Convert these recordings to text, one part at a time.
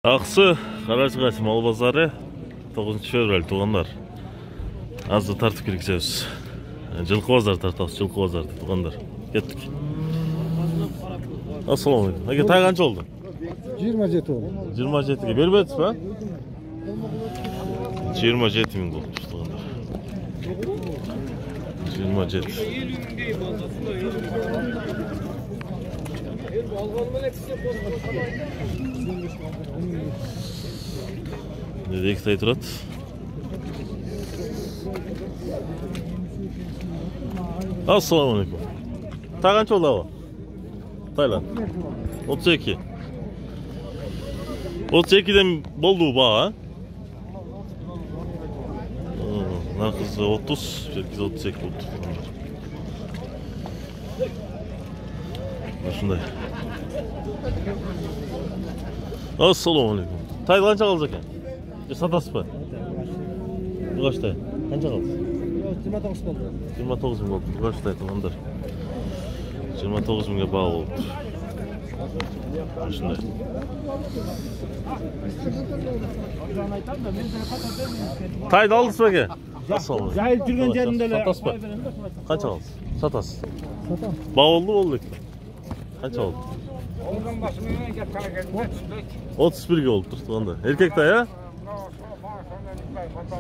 Аксы Карачыгаш мал базары 9-февраль туугандар. Азды тартып киргизебиз. Жылкы базар тартабыз, жылкы базар туугандар. Кеттик. Ассаламу алейкум. Аке тай канча болду? 27 болду. 27ге бербедиңизби? 27 миң болду туугандар. 27. Неде екі тай тұрады? Ассаламу алейкум. Тай қанша болды ава? Тайланд. 32. 32-ден болды баға? Нарқызы 30, жеркізі 32 болды. Шындай. Ассаламу алейкум. Тайды қанша қалды екен? Сатасыз ба? Бұғаш тай? Қанша қалды? 29 болды. 29 мың болды. Бұғаш тай тұғандар. 29 мыңға баға болды. Шындай. Тайды алдыз ба ке? Жайып жүрген жерінде сатасыз ба? Қанша қалды? Сатасыз. Баға болды болды екен? Қанша болды? 31-ге болып тұр тұғанда. Еркек тай, а?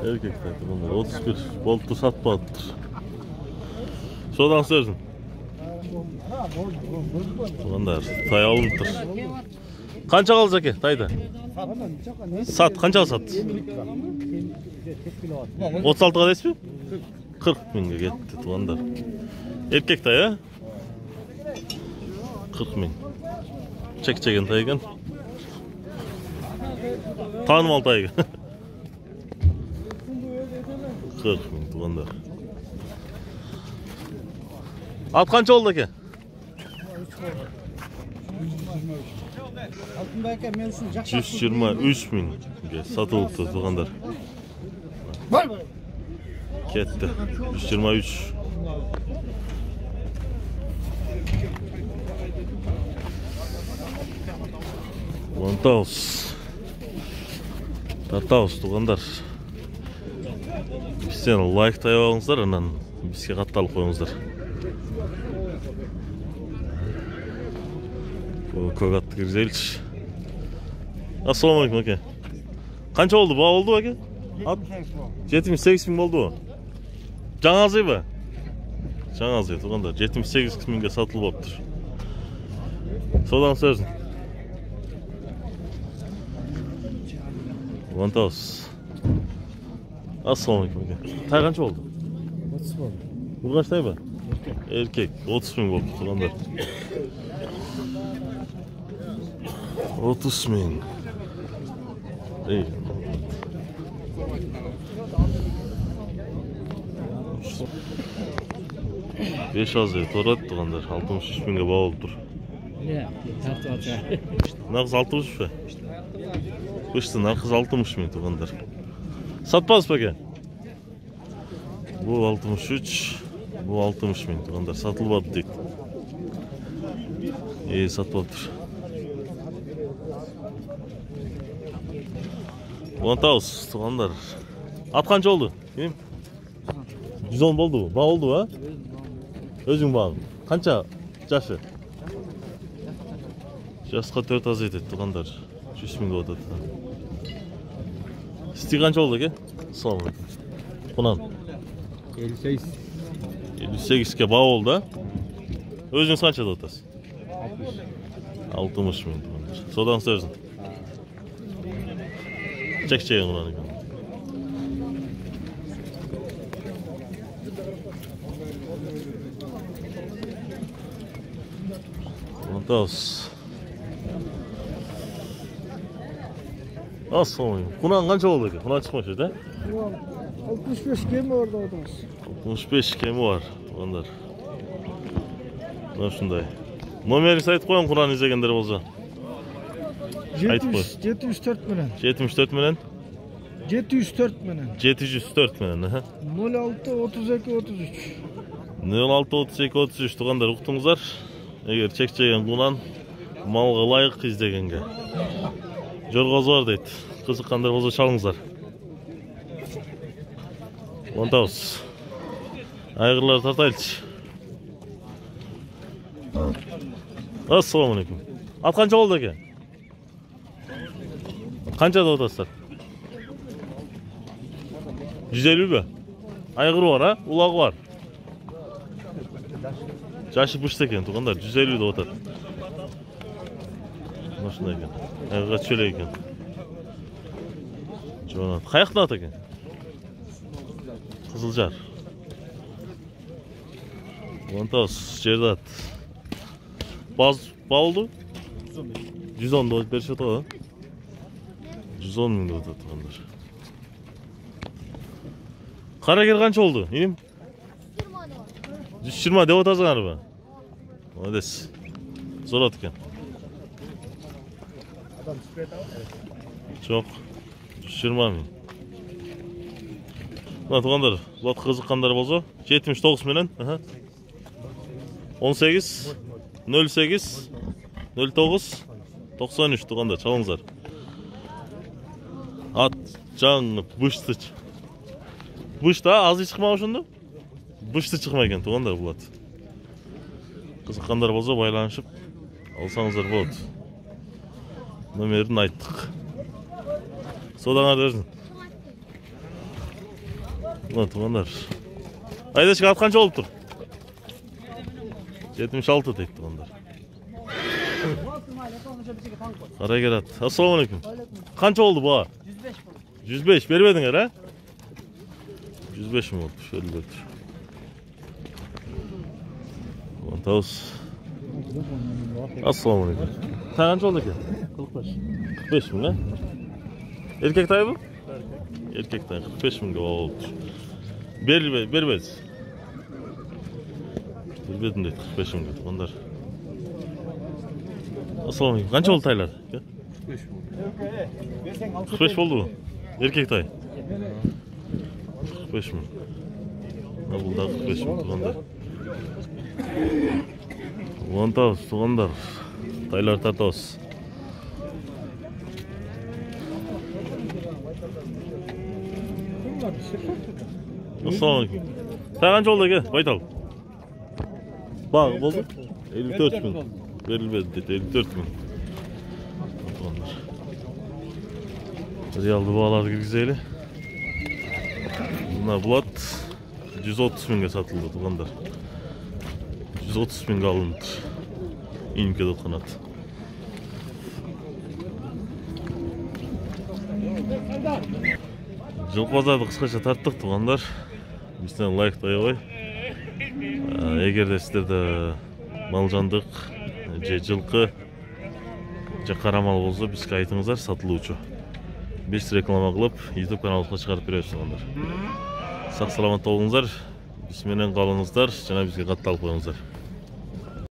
Еркек тай тұғанда. 31 болып тұр, сатпады тұр. Содан сөзін. Тұғандар, тай алынып тұр. Қанша қалды жәке тайды? Сат, қанша сат? 36-ға дейсіз бе? 40 мыңға кетті тұғандар. Еркек тай, а? 40 мың. Çek-çeken taygan. Tanımal taygan. 40 ming tuğanlar. At kança oldu ki? 123 ming satıldı tuğanlar. Ketdi. 123. Тартабыз. Тартабыз туғандар. Бізден лайк тайбағыңыздар, анан бізге қатталып қойыңыздар. Көк атты кіргізейлші. Ассаламу алейкум әке. Қанша болды? Баға болды әке? 78 мың болды. Жаңа азай ба? Жаңа азай туғандар. 78 мыңға сатылып аптыр. Содан сөзін. Вантаус. Ассаламу алейкум. Тай қанша болды? 30 болды. Бұғаш тай ба? Еркек. 30 мың болды тұғандар. 30 мың. Ей. 5 азай торат тұғандар. 63 мыңға баға болып тұр. Нағыз 63 ба? Кышты нарқыз 60 мың тұғандар. Сатпадыз ба ке? Бұл 63, бұл 60 мың тұғандар. Сатылбады дейік. Сатпады тұр. Уантауыз тұғандар. Ат қанша олды? 110 болды бұл. Ба олды ба? Өзің бағың. Қанша жашы? Жасқа 4 аз етеді тұғандар. 100 мың өтеді. Сізде қанша болды ке? Ассаламу алейкум. Құнан? 58. 58-ке баға болды, а? Өзіңіз қаншада өтесіз? 60 мың. Содан сөзін. Чек-чеген құнан екен. Онтауыз. Ассаламу алейкум. Құнан қанша болды екен? Құнан шықмашы, да? 65 кемі орда отырмыз. 65 кемі бар. Ондар. Шындай. Номеріңіз айтып қойын Құнан іздегендер болса. 704 менен. 74 менен? 704 менен. 704 менен, 06-32-33. 06-32-33 туғандар ұқтыңыздар. Егер чек-чеген Құнан малға лайық издегенге. Жорғозу бар дейт. Кызыккандар болсо чалыңыздар. 10,000. Айгырлар тартайлычы. Assalamu alaikum. At kança oldu ki? Kança da otaslar? 150 be. Aygır var ha, ulak var. Jaşı bışta eken, tuğanlar 150 de otat. Nasıl eken? Aygırga çöle eken. Çoğunat. Kayakta at eken? Kızılcar. 10,000, жерді at. Baz oldu? 110 da bir şey oldu. 110 bin de otat tuğanlar. Karagir kança oldu? İnim? 120 de otasın araba. Молодец. Zor atken. Çok. 120 bin. Mına tuğanlar, bulat kızıkkandar bolsa 79 menen. 18 08 09 93 tuğanlar çalыңızlar. At жаңы бышты. Бышта азы чыкмак ошондо? Бышты чыкмай экен тугандар булат. Кызыккандар болсо байланышып алсаңыздар болот. Номерин айттык. Содаңар берсин. Мына тугандар. Айдачка ат канча болуп тур? 76 дейт тугандар. Кара келат. Ассаламу алейкум. Канча болду буга? 105 бербедиңер, а? 105 mi oldu? Şöyle götür. 10,000. Assalamu alaikum. Sen kaç oldu ki? 45. 45 mi lan? Erkek dayı bu? Erkek dayı 45 mi oldu? Berbez. Berbezim de 45 mi oldu? Onlar. Assalamu alaikum. Kaç oldu taylar? 45 oldu bu. Erkek dayı. 45 mi? Ne buldu 45 mi? Tuğanlar. 10,000 tuğanlar. Taylar tartağız. Assalamu alaikum. Sen kaç oldu ki? Baytal. Bak oldu. 54 bin. Verilmedi dedi. 54 bin. Tuğanlar. Riyaldı bağlar güzeli. Bunlar bulat 130 binge satıldı tuğanlar. 130 binge alındı. İnke dokunat. Жылқы базарды қысқаша тарттық туғандар. Бізден лайк қойып. Егер де сіздерде малжандық, же жылқы, же қара мал болса бізге айтыңыздар, сатылуучу. Біз реклама қылып, YouTube каналымызға шығарып береміз туғандар. Сақ саламатта болыңыздар, бізменен қалыңыздар, жана бізге қатты алып қойыңыздар.